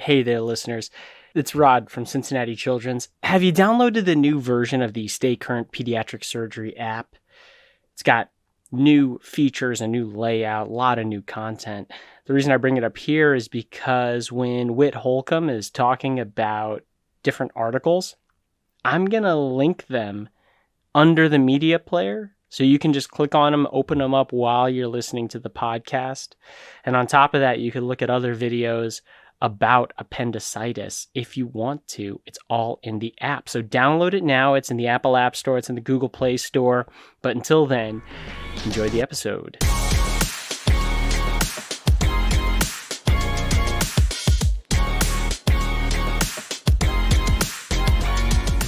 Hey there, listeners. It's Rod from Cincinnati Children's. Have you downloaded the new version of the Stay Current Pediatric Surgery app? It's got new features, a new layout, a lot of new content. The reason I bring it up here is because when Whit Holcomb is talking about different articles, I'm going to link them under the media player. So you can just click on them, open them up while you're listening to the podcast. And on top of that, you can look at other videos about appendicitis if you want to. It's all in the app. So download it now. It's in the Apple App Store. It's in the Google Play Store. But until then, enjoy the episode.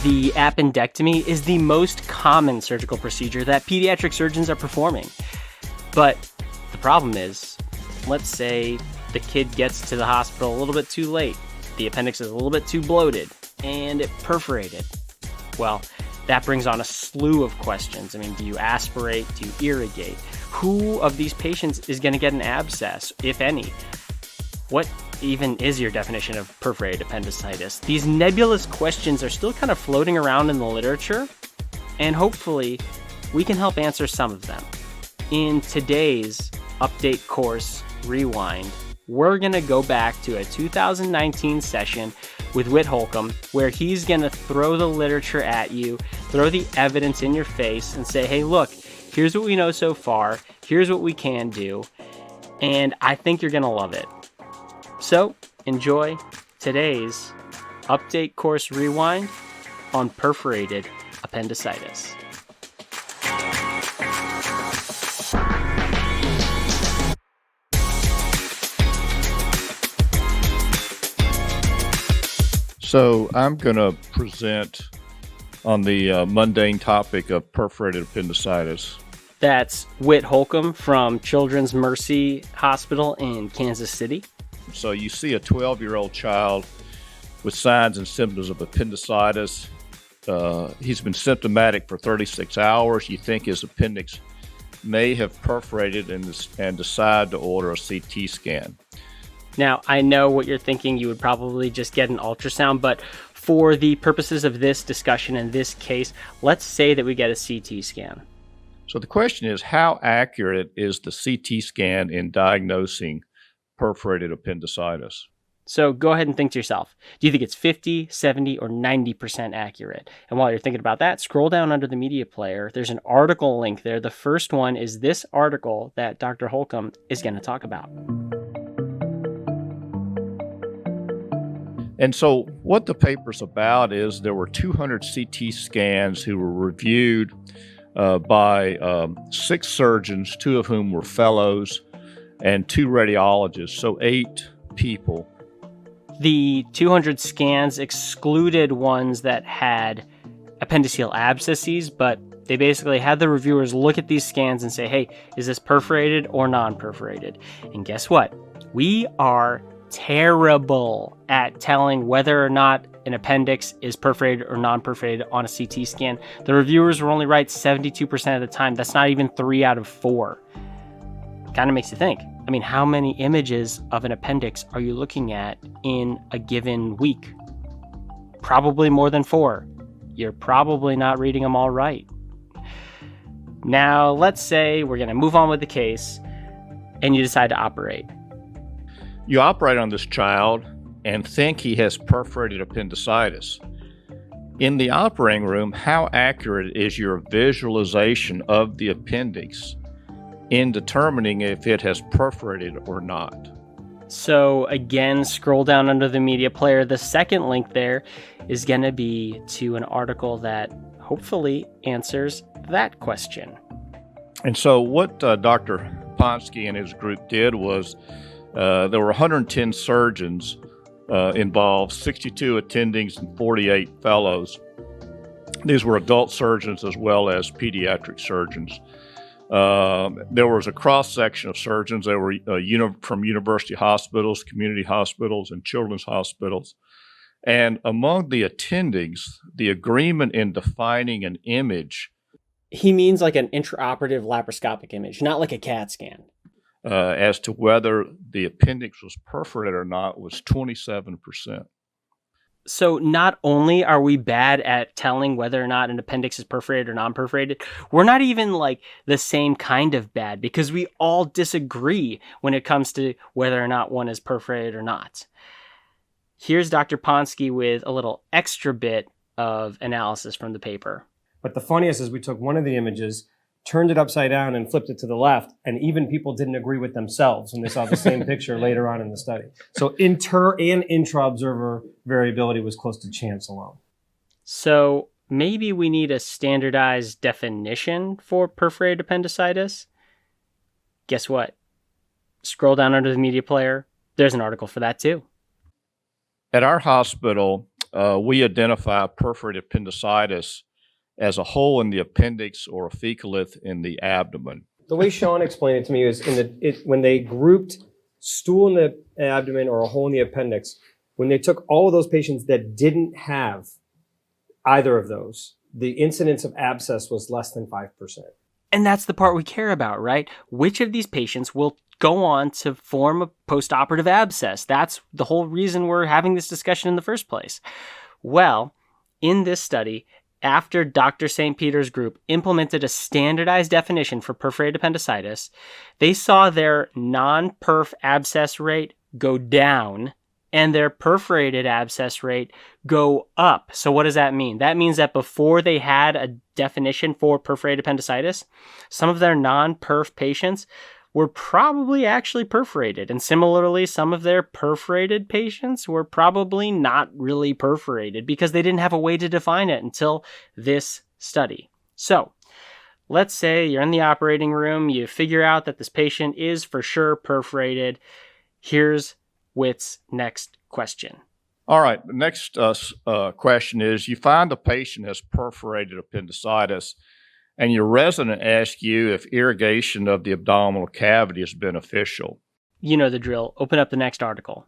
The appendectomy is the most common surgical procedure that pediatric surgeons are performing. But the problem is, let's say the kid gets to the hospital a little bit too late. The appendix is a little bit too bloated and it perforated. Well, that brings on a slew of questions. I mean, do you aspirate? Do you irrigate? Who of these patients is going to get an abscess, if any? What even is your definition of perforated appendicitis? These nebulous questions are still kind of floating around in the literature, and hopefully we can help answer some of them. In today's update course rewind, we're going to go back to a 2019 session with Whit Holcomb, where he's going to throw the literature at you, throw the evidence in your face, and say, hey, look, here's what we know so far, here's what we can do, and I think you're going to love it. So, enjoy today's update course rewind on perforated appendicitis. So I'm going to present on the mundane topic of perforated appendicitis. That's Whit Holcomb from Children's Mercy Hospital in Kansas City. So you see a 12-year-old child with signs and symptoms of appendicitis. He's been symptomatic for 36 hours. You think his appendix may have perforated and decide to order a CT scan. Now, I know what you're thinking. You would probably just get an ultrasound, but for the purposes of this discussion in this case, let's say that we get a CT scan. So the question is, how accurate is the CT scan in diagnosing perforated appendicitis? So go ahead and think to yourself, do you think it's 50, 70, or 90% accurate? And while you're thinking about that, scroll down under the media player. There's an article link there. The first one is this article that Dr. Holcomb is going to talk about. And so what the paper's about is there were 200 CT scans who were reviewed by 6 surgeons, 2 of whom were fellows, and 2 radiologists, so 8 people. The 200 scans excluded ones that had appendiceal abscesses, but they basically had the reviewers look at these scans and say, hey, is this perforated or non-perforated? And guess what? We are terrible at telling whether or not an appendix is perforated or non-perforated on a CT scan. The reviewers were only right 72% of the time. That's not even 3 out of 4. Kind of makes you think. I mean, how many images of an appendix are you looking at in a given week? Probably more than 4. You're probably not reading them all right. Now, let's say we're going to move on with the case and you decide to operate. You operate on this child and think he has perforated appendicitis. In the operating room, how accurate is your visualization of the appendix in determining if it has perforated or not? So again, scroll down under the media player. The second link there is going to be to an article that hopefully answers that question. And so what Dr. Ponsky and his group did was there were 110 surgeons involved, 62 attendings and 48 fellows. These were adult surgeons as well as pediatric surgeons. There was a cross-section of surgeons. They were from university hospitals, community hospitals, and children's hospitals. And among the attendings, the agreement in defining an image. He means like an intraoperative laparoscopic image, not like a CAT scan. as to whether the appendix was perforated or not was 27%. So not only are we bad at telling whether or not an appendix is perforated or non-perforated, we're not even like the same kind of bad, because we all disagree when it comes to whether or not one is perforated or not. Here's Dr. Ponsky with a little extra bit of analysis from the paper. But the funniest is we took one of the images, turned it upside down and flipped it to the left, and even people didn't agree with themselves when they saw the same picture later on in the study. So inter and intra-observer variability was close to chance alone. So maybe we need a standardized definition for perforated appendicitis. Guess what? Scroll down under the media player. There's an article for that too. At our hospital, we identify perforated appendicitis as a hole in the appendix or a fecalith in the abdomen. The way Sean explained it to me is when they grouped stool in the abdomen or a hole in the appendix, when they took all of those patients that didn't have either of those, the incidence of abscess was less than 5%. And that's the part we care about, right? Which of these patients will go on to form a postoperative abscess? That's the whole reason we're having this discussion in the first place. Well, in this study, after Dr. St. Peter's group implemented a standardized definition for perforated appendicitis, they saw their non-perf abscess rate go down and their perforated abscess rate go up. So what does that mean? That means that before they had a definition for perforated appendicitis, some of their non-perf patients were probably actually perforated. And similarly, some of their perforated patients were probably not really perforated because they didn't have a way to define it until this study. So let's say you're in the operating room, you figure out that this patient is for sure perforated. Here's Whit's next question. All right, the next question is, you find the patient has perforated appendicitis, and your resident asks you if irrigation of the abdominal cavity is beneficial. You know the drill. Open up the next article.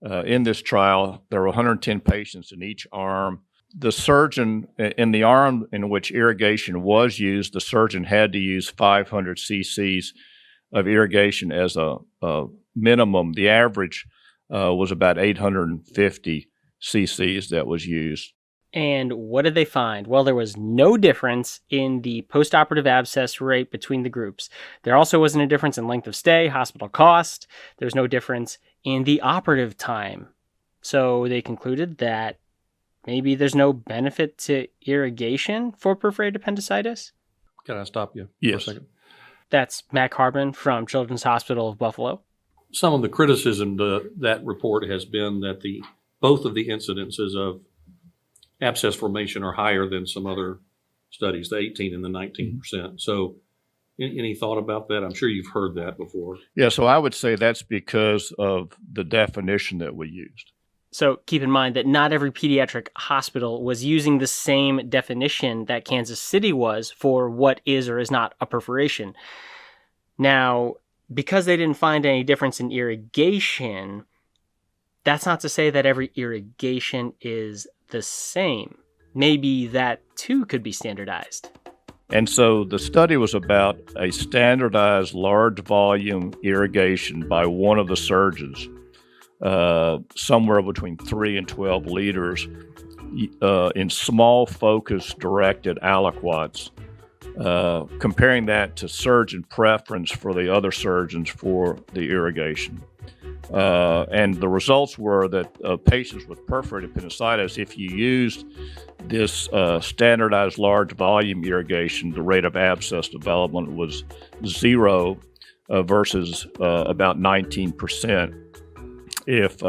In this trial, there were 110 patients in each arm. The surgeon, in the arm in which irrigation was used, the surgeon had to use 500 cc's of irrigation as a minimum. The average was about 850 cc's that was used. And what did they find? Well, there was no difference in the postoperative abscess rate between the groups. There also wasn't a difference in length of stay, hospital cost. There's no difference in the operative time. So they concluded that maybe there's no benefit to irrigation for perforated appendicitis. Can I stop you Yes. for a second? That's Matt Carbon from Children's Hospital of Buffalo. Some of the criticism to that report has been that both of the incidences of abscess formation are higher than some other studies, the 18 and the 19%. So any thought about that? I'm sure you've heard that before. Yeah, so I would say that's because of the definition that we used. So keep in mind that not every pediatric hospital was using the same definition that Kansas City was for what is or is not a perforation. Now, because they didn't find any difference in irrigation, that's not to say that every irrigation is the same. Maybe that too could be standardized. And so the study was about a standardized large volume irrigation by one of the surgeons, somewhere between 3 and 12 liters in small focus directed aliquots, comparing that to surgeon preference for the other surgeons for the irrigation. And the results were that patients with perforated appendicitis, if you used this standardized large volume irrigation, the rate of abscess development was 0 versus about 19% if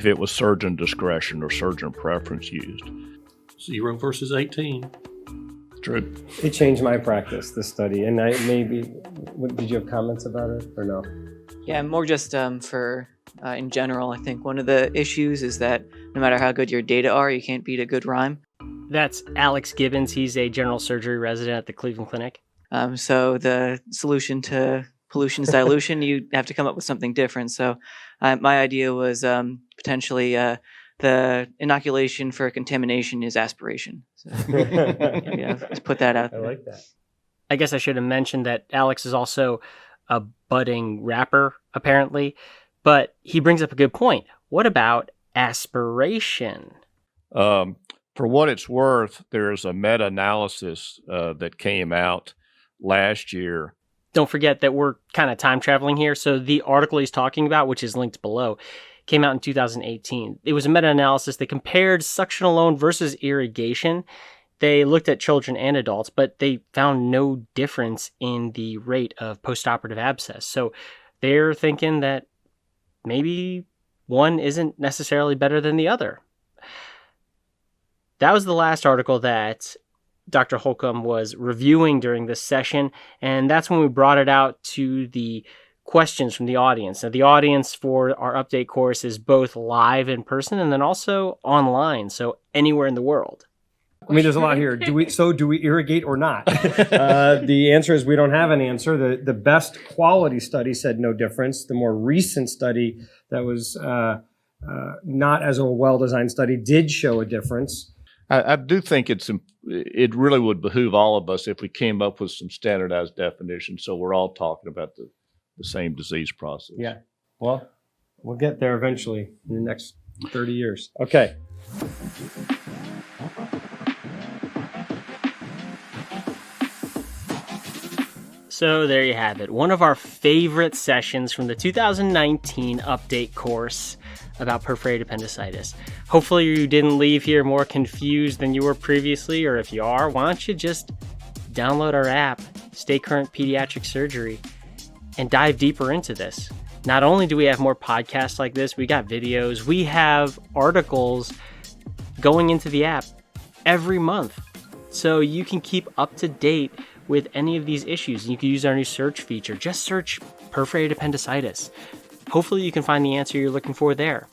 it was surgeon discretion or surgeon preference used. 0 versus 18. True. It changed my practice, this study. And did you have comments about it or no? Yeah, more just for in general, I think one of the issues is that no matter how good your data are, you can't beat a good rhyme. That's Alex Gibbons. He's a general surgery resident at the Cleveland Clinic. So the solution to pollution is dilution. You have to come up with something different. So my idea was potentially the inoculation for contamination is aspiration. So, yeah, let's put that out there. I like that. I guess I should have mentioned that Alex is also a budding rapper, apparently. But he brings up a good point. What about aspiration? For what it's worth, there's a meta-analysis that came out last year. Don't forget that we're kind of time traveling here. So the article he's talking about, which is linked below, came out in 2018. It was a meta-analysis that compared suction alone versus irrigation. They looked at children and adults, but they found no difference in the rate of postoperative abscess. So they're thinking that maybe one isn't necessarily better than the other. That was the last article that Dr. Holcomb was reviewing during this session, and that's when we brought it out to the questions from the audience. Now, the audience for our update course is both live in person and then also online, so anywhere in the world. I mean, there's a lot here. Do we irrigate or not? The answer is we don't have an answer. The best quality study said no difference. The more recent study that was not as a well-designed study did show a difference. I do think it really would behoove all of us if we came up with some standardized definitions so we're all talking about the same disease process. Yeah. Well, we'll get there eventually in the next 30 years. Okay. So there you have it. One of our favorite sessions from the 2019 update course about perforated appendicitis. Hopefully you didn't leave here more confused than you were previously, or if you are, why don't you just download our app, Stay Current Pediatric Surgery, and dive deeper into this. Not only do we have more podcasts like this, we got videos, we have articles going into the app every month. So you can keep up to date with any of these issues. You can use our new search feature. Just search perforated appendicitis. Hopefully you can find the answer you're looking for there.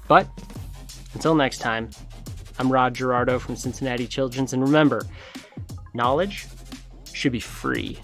But until next time, I'm Rod Gerardo from Cincinnati Children's, and remember, knowledge should be free.